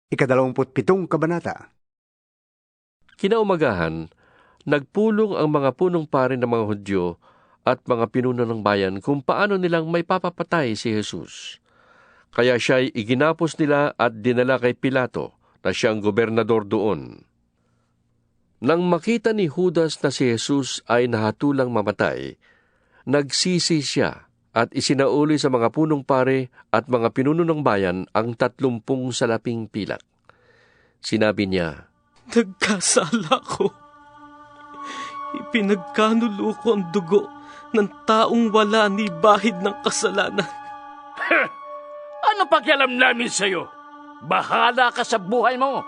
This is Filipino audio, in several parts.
Ikadalawamputpitong kabanata. Kinaumagahan, nagpulong ang mga punong pari ng mga Hudyo at mga pinuno ng bayan kung paano nilang may papapatay si Jesus. Kaya siya'y iginapos nila at dinala kay Pilato na siyang gobernador doon. Nang makita ni Judas na si Jesus ay nahatulang mamatay, nagsisi siya at isinauli sa mga punong pare at mga pinuno ng bayan ang 30 salaping pilak. Sinabi niya, "Nagkasala ko. Ipinagkanulo ko ang dugo ng taong wala ni bahid ng kasalanan." Ano pakialam namin sa'yo? Bahala ka sa buhay mo.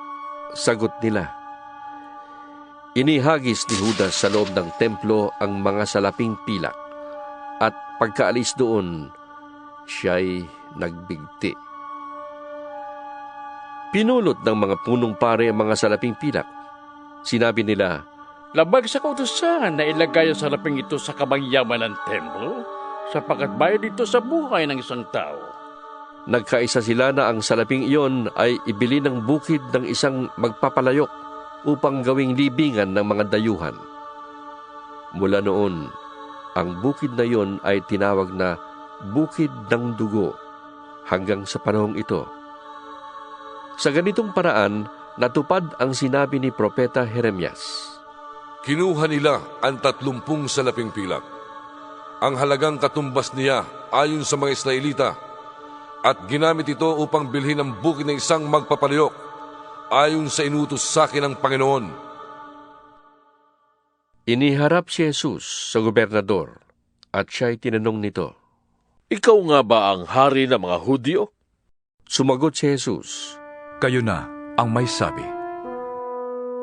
Sagot nila. Inihagis ni Judas sa loob ng templo ang mga salaping pilak at pagkaalis doon, siya'y nagbigti. Pinulot ng mga punong pare ang mga salaping pilak. Sinabi nila, Labag sa kautusan na ilagay ang salaping ito sa kamangyaman ng templo, sapagkat bayad ito sa buhay ng isang tao. nagkaisa sila na ang salaping iyon ay ibili ng bukid ng isang magpapalayok upang gawing libingan ng mga dayuhan. Mula noon, ang bukid na iyon ay tinawag na Bukid ng Dugo hanggang sa panahong ito. Sa ganitong paraan, natupad ang sinabi ni Propeta Jeremias. Kinuha nila ang 30 salaping pilak. Ang halagang katumbas niya ayon sa mga Israelita, at ginamit ito upang bilhin ang bukid ng isang magpapalayok ayon sa inutos sa akin ng Panginoon. Iniharap si Jesus sa gobernador at siya'y tinanong nito. Ikaw nga ba ang hari ng mga Hudyo? Sumagot si Jesus. Kayo na ang may sabi.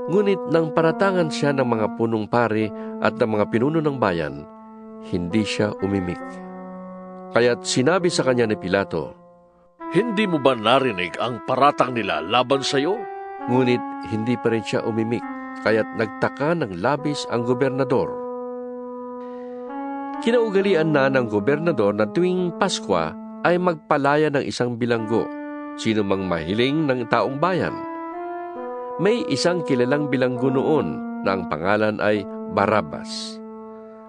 Ngunit nang paratangan siya ng mga punong pari at ng mga pinuno ng bayan, hindi siya umimik. Kaya't sinabi sa kanya ni Pilato, Hindi mo ba narinig ang paratang nila laban sa iyo? ngunit hindi pa rin siya umimik, kaya't nagtaka ng labis ang gobernador. Kinaugalian na ng gobernador na tuwing Pasko ay magpalaya ng isang bilanggo, sino mang mahiling ng taong bayan. May isang kilalang bilanggo noon na ang pangalan ay Barabbas.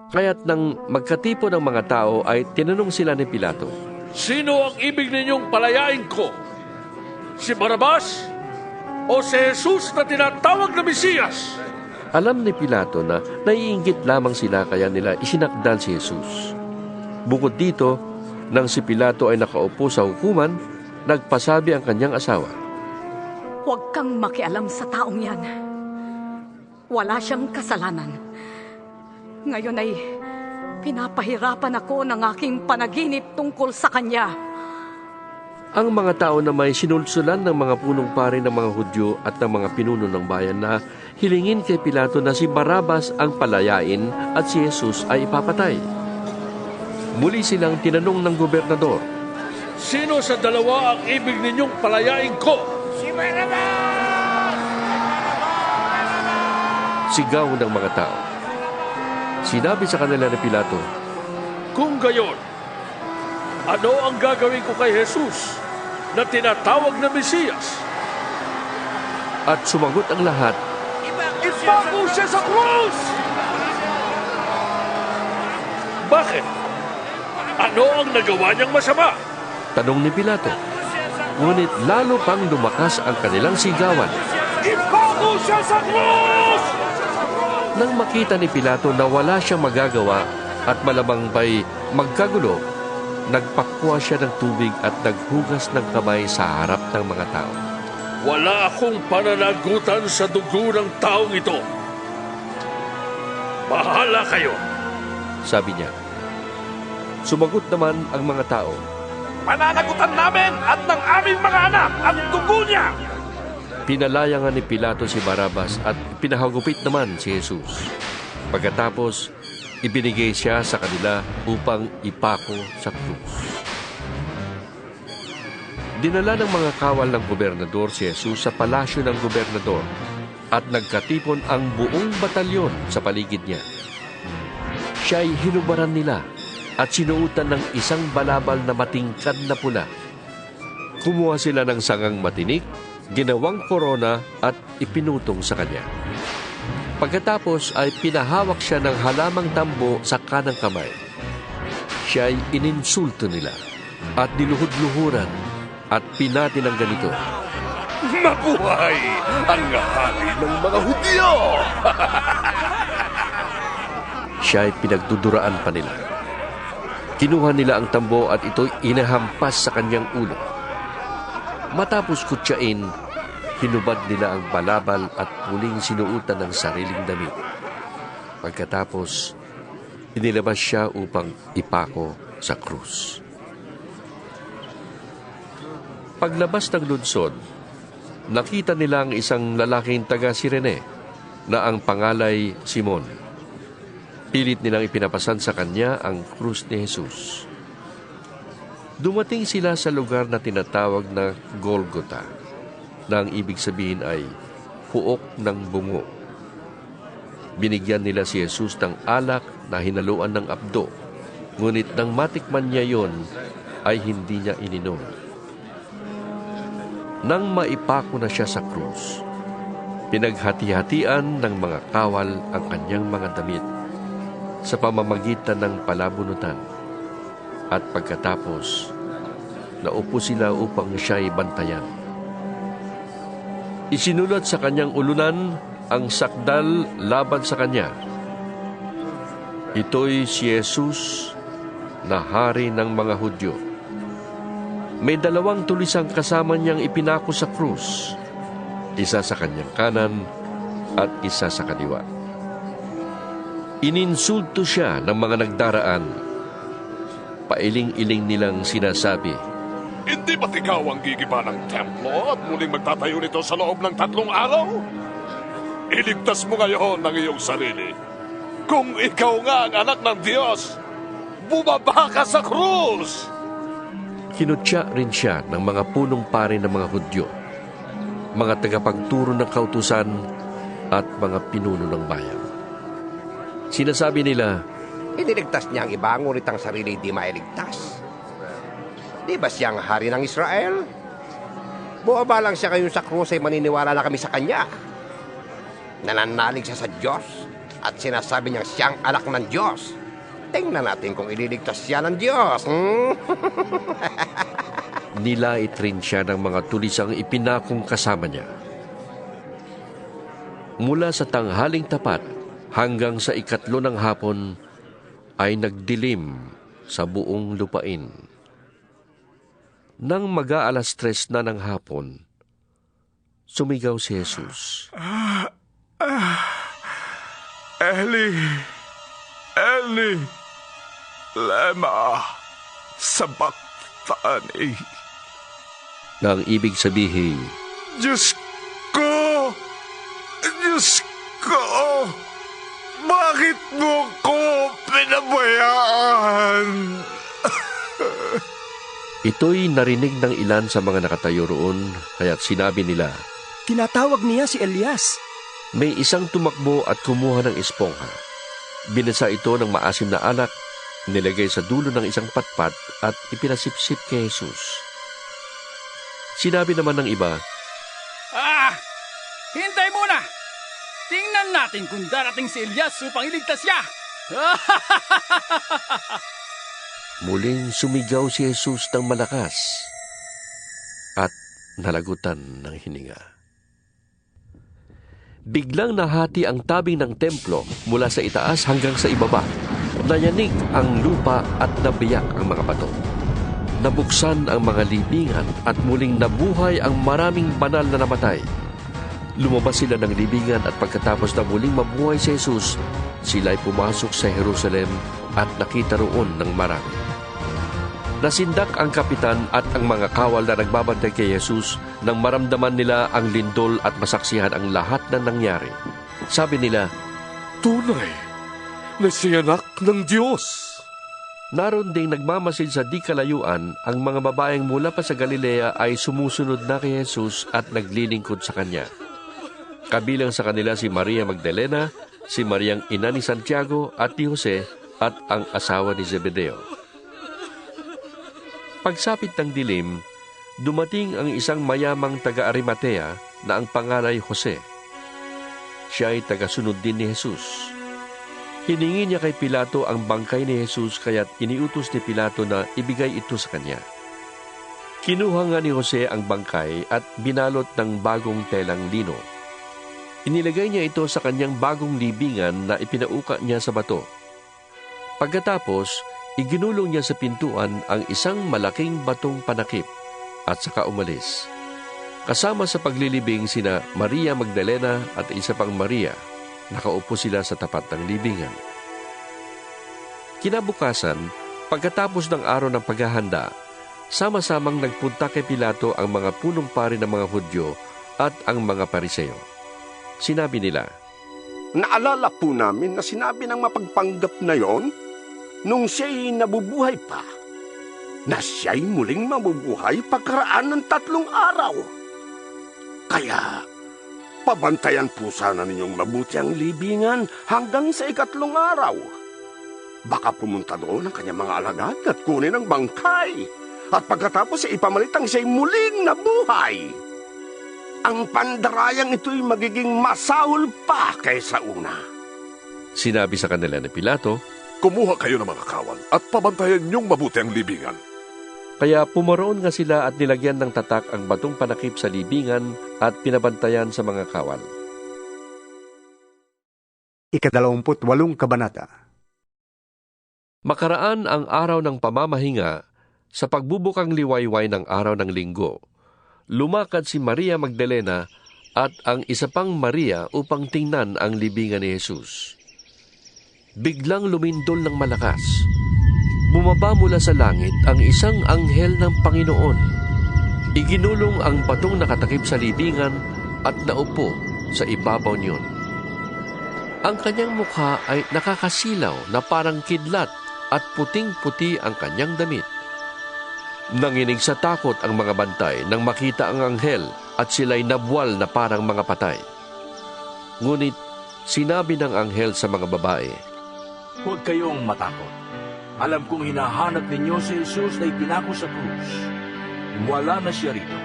Kaya't nang magkatipon ng mga tao ay tinanong sila ni Pilato, Sino ang ibig ninyong palayain ko? Si Barabas o si Jesus na tinatawag na Mesiyas? Alam ni Pilato na naiinggit lamang sila kaya nila isinakdal si Jesus. Bukod dito, nang si Pilato ay nakaupo sa hukuman, nagpasabi ang kanyang asawa. Huwag kang makialam sa taong yan. Wala siyang kasalanan. Ngayon ay pinapahirapan ako ng aking panaginip tungkol sa kanya. Ang mga tao na may sinulsulan ng mga punong pari ng mga Hudyo at ng mga pinuno ng bayan na hilingin kay Pilato na si Barabas ang palayain at si Jesus ay ipapatay. Muli silang tinanong ng gobernador, Sino sa dalawa ang ibig ninyong palayain ko? sigaw ng mga tao. Sinabi sa kanila ni Pilato, Kung gayon, ano ang gagawin ko kay Jesus na tinatawag na Mesiyas? at sumagot ang lahat, Ipako siya sa krus! Bakit? Ano ang nagawa niyang masama? tanong ni Pilato. Ngunit lalo pang lumakas ang kanilang sigawan. Ipako siya sa krus! Nang makita ni Pilato na wala siyang magagawa at malamang ba'y magkagulo, nagpakwa siya ng tubig at naghugas ng kamay sa harap ng mga tao. Wala akong pananagutan sa dugo ng taong ito. Bahala kayo. Sabi niya. Sumagot naman ang mga tao. Pananagutan namin at ng aming mga anak ang dugo niya. Pinalaya nga ni Pilato si Barabas at pinahagupit naman si Jesus. Pagkatapos, ibinigay siya sa kanila upang ipako sa krus. Dinala ng mga kawal ng gobernador si Jesus sa palasyo ng gobernador at nagkatipon ang buong batalyon sa paligid niya. Siya'y hinubaran nila at sinuutan ng isang balabal na matingkad na pula. Kumuha sila ng sangang matinik ginawang korona at ipinutong sa kanya. Pagkatapos ay pinahawak siya ng halamang tambo sa kanang kamay. Siya ay ininsulto nila at niluhod-luhuran at pinati ng ganito, Mabuhay ang hari ng mga Hudyo! Siya ay pinagduduraan pa nila. Kinuha nila ang tambo at ito'y inahampas sa kanyang ulo. Matapos kutsain, hinubad nila ang balabal at muling sinuutan ng sariling damit. Pagkatapos, inilabas siya upang ipako sa krus. Paglabas ng lunsod, nakita nila ang isang lalaking taga Sirene na ang pangalay Simon. Pilit nilang ipinapasan sa kanya ang krus ni Jesus. Dumating sila sa lugar na tinatawag na Golgota, na ang ibig sabihin ay puok ng bungo. Binigyan nila si Jesus ng alak na hinaluan ng apdo, ngunit nang matikman niya yon, ay hindi niya ininom. Nang maipako na siya sa krus, pinaghati-hatian ng mga kawal ang kanyang mga damit sa pamamagitan ng palabunutan. At pagkatapos, naupo sila upang siya'y bantayan. Isinulat sa kanyang ulunan ang sakdal laban sa kanya. Ito'y si Jesus na hari ng mga Hudyo. May 2 tulisang kasama niyang ipinako sa krus, isa sa kanyang kanan at isa sa kaliwa. Ininsulto siya ng mga nagdaraan. Pailing-iling nilang sinasabi, Hindi ba't ikaw ang gigiba ng templo at muling magtatayo nito sa loob ng 3 araw? Iligtas mo ngayon ang iyong sarili. Kung ikaw nga ang anak ng Diyos, bumaba ka sa krus! Kinutya rin siya ng mga punong pari ng mga Hudyo, mga tagapagturo ng kautusan at mga pinuno ng bayan. Sinasabi nila, Iniligtas niya ang iba, ngunit ang sarili di mailigtas. Di ba siyang hari ng Israel? Buwaba lang siya ngayon sa krus ay maniniwala na kami sa kanya. Nananalig siya sa Diyos at sinasabi niyang siyang anak ng Diyos. Tingnan natin kung ililigtas siya ng Diyos. nilait rin siya ng mga tulisang ipinakong kasama niya. Mula sa tanghaling tapat hanggang sa 3 ng hapon ay nagdilim sa buong lupain. Nang mag-aalas 3 na ng hapon, sumigaw si Jesus. Eli, Eli, lema sabachthani. Na ang ibig sabihin, Diyos ko, bakit mo ko pinabayaan? ito'y narinig ng ilan sa mga nakatayo roon, kaya't sinabi nila, Tinatawag niya si Elias. may isang tumakbo at kumuha ng espongha. Binasa ito ng maasim na alak, nilagay sa dulo ng isang patpat at ipinasipsip kay Jesus. Sinabi naman ng iba, Hintay muna! Tingnan natin kung darating si Elias upang iligtas siya! Muling sumigaw si Jesus ng malakas at nalagutan ng hininga. Biglang nahati ang tabing ng templo mula sa itaas hanggang sa ibaba. Nayanig ang lupa at nabiyak ang mga bato. Nabuksan ang mga libingan at muling nabuhay ang maraming banal na namatay. Lumabas sila ng libingan at pagkatapos na muling mabuhay si Jesus, sila ay pumasok sa Jerusalem at nakita roon ng marami. Nasindak ang kapitan at ang mga kawal na nagbabantay kay Jesus nang maramdaman nila ang lindol at masaksihan ang lahat na nangyari. Sabi nila, Tunay na si anak ng Diyos. naroon ding nagmamasid sa di kalayuan, ang mga babaeng mula pa sa Galilea ay sumusunod na kay Jesus at naglilingkod sa kanya. Kabilang sa kanila si Maria Magdalena, si Mariang ina ni Santiago at ni Jose at ang asawa ni Zebedeo. Pagsapit ng dilim, dumating ang isang mayamang taga-Arimatea na ang pangalay Jose. Siya ay tagasunod din ni Jesus. Hiningi niya kay Pilato ang bangkay ni Jesus kaya't iniutos ni Pilato na ibigay ito sa kanya. Kinuha nga ni Jose ang bangkay at binalot ng bagong telang lino. Inilagay niya ito sa kanyang bagong libingan na ipinauka niya sa bato. Pagkatapos, iginulong niya sa pintuan ang isang malaking batong panakip at saka umalis. Kasama sa paglilibing sina Maria Magdalena at isa pang Maria. Nakaupo sila sa tapat ng libingan. Kinabukasan, pagkatapos ng araw ng paghahanda, sama-samang nagpunta kay Pilato ang mga punong pari ng mga Hudyo at ang mga Pariseo. Sinabi nila, Naalala po namin na sinabi ng mapagpanggap na yon nung siya'y nabubuhay pa, na siya'y muling mabubuhay pagkaraan ng 3 araw. Kaya, pabantayan po sana ninyong mabuti ang libingan hanggang sa 4 araw. Baka pumunta doon ang kanyang mga alagad at kunin ang bangkay. At pagkatapos ay ipamalit ang siya'y muling nabuhay. Ang pandarayang ito'y magiging masahol pa kaysa una. sinabi sa kanila ni Pilato, Kumuha kayo ng mga kawal at pabantayan niyong mabuti ang libingan. kaya pumaroon nga sila at nilagyan ng tatak ang batong panakip sa libingan at pinabantayan sa mga kawal. 28 Kabanata. Makaraan ang araw ng pamamahinga, sa pagbubukang liwayway ng araw ng linggo, lumakad si Maria Magdalena at ang isa pang Maria upang tingnan ang libingan ni Jesus. Biglang lumindol ng malakas. Bumaba mula sa langit ang isang anghel ng Panginoon. Iginulong ang batong nakatakip sa libingan at naupo sa ibabaw niyon. Ang kanyang mukha ay nakakasilaw na parang kidlat at puting-puti ang kanyang damit. Nanginig sa takot ang mga bantay nang makita ang anghel at sila'y nabwal na parang mga patay. Ngunit sinabi ng anghel sa mga babae, Huwag kayong matakot. Alam kong hinahanap ninyo si Jesus na ipinako sa krus. Wala na siya rito,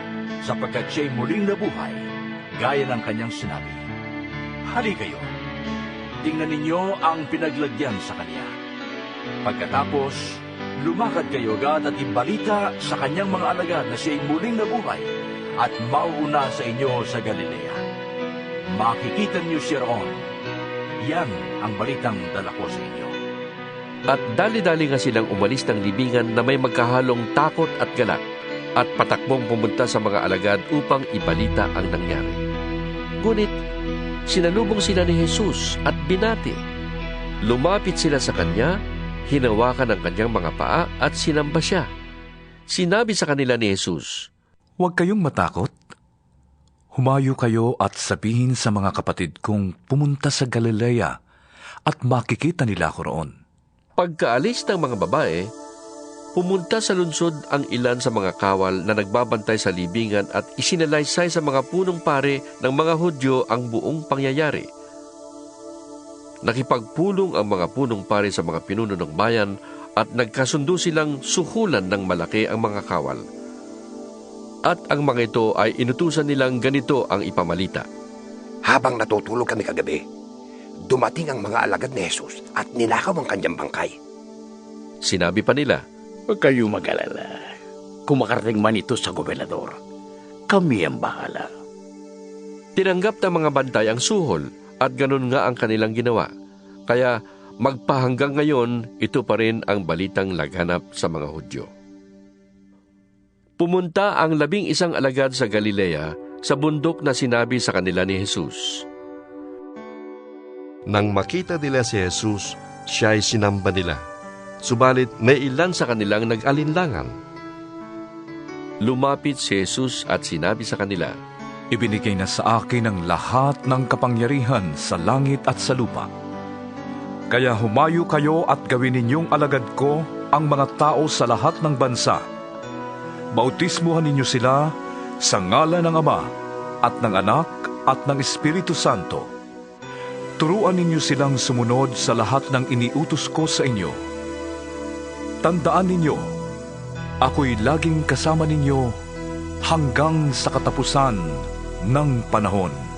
sapagkat siya'y muling nabuhay, gaya ng kanyang sinabi. Hali kayo. Tingnan ninyo ang pinaglagyan sa kanya. Pagkatapos, lumakad kayo agad at ibalita sa kanyang mga alagad na siya'y muling nabuhay at mauuna sa inyo sa Galilea. Makikita niyo siya roon. Yan ang balitang dala ko sa inyo. At dali-dali nga silang umalis ng libingan na may magkahalong takot at galak at patakbong pumunta sa mga alagad upang ibalita ang nangyari. Ngunit sinalubong sila ni Jesus at binati. Lumapit sila sa kanya, hinawakan ang kanyang mga paa at sinamba siya. Sinabi sa kanila ni Jesus, Huwag kayong matakot. Humayo kayo at sabihin sa mga kapatid kong pumunta sa Galilea at makikita nila ko roon. Pagkaalis ng mga babae, pumunta sa lungsod ang ilan sa mga kawal na nagbabantay sa libingan at isinalaysay sa mga punong pare ng mga Hudyo ang buong pangyayari. Nakipagpulong ang mga punong pare sa mga pinuno ng bayan at nagkasundo silang suhulan ng malaki ang mga kawal. At ang mga ito ay inutusan nilang ganito ang ipamalita. Habang natutulog kami kagabi, dumating ang mga alagad ni Jesus at ninakaw ang kanyang bangkay. Sinabi pa nila, Huwag kayong mag-alala. Kung makarating man ito sa gobernador, kami ang bahala. Tinanggap ng mga bantay ang suhol at ganun nga ang kanilang ginawa. Kaya magpahanggang ngayon, ito pa rin ang balitang laganap sa mga Hudyo. Pumunta ang 11 alagad sa Galilea sa bundok na sinabi sa kanila ni Jesus. Nang makita nila si Jesus, siya ay sinamba nila. Subalit may ilan sa kanilang nag-alinlangan. Lumapit si Jesus at sinabi sa kanila, Ibinigay na sa akin ang lahat ng kapangyarihan sa langit at sa lupa. Kaya humayo kayo at gawin ninyong alagad ko ang mga tao sa lahat ng bansa. Bautismuhan ninyo sila sa ngalan ng Ama at ng Anak at ng Espiritu Santo. Turuan ninyo silang sumunod sa lahat ng iniutos ko sa inyo. Tandaan ninyo, ako'y laging kasama ninyo hanggang sa katapusan ng panahon.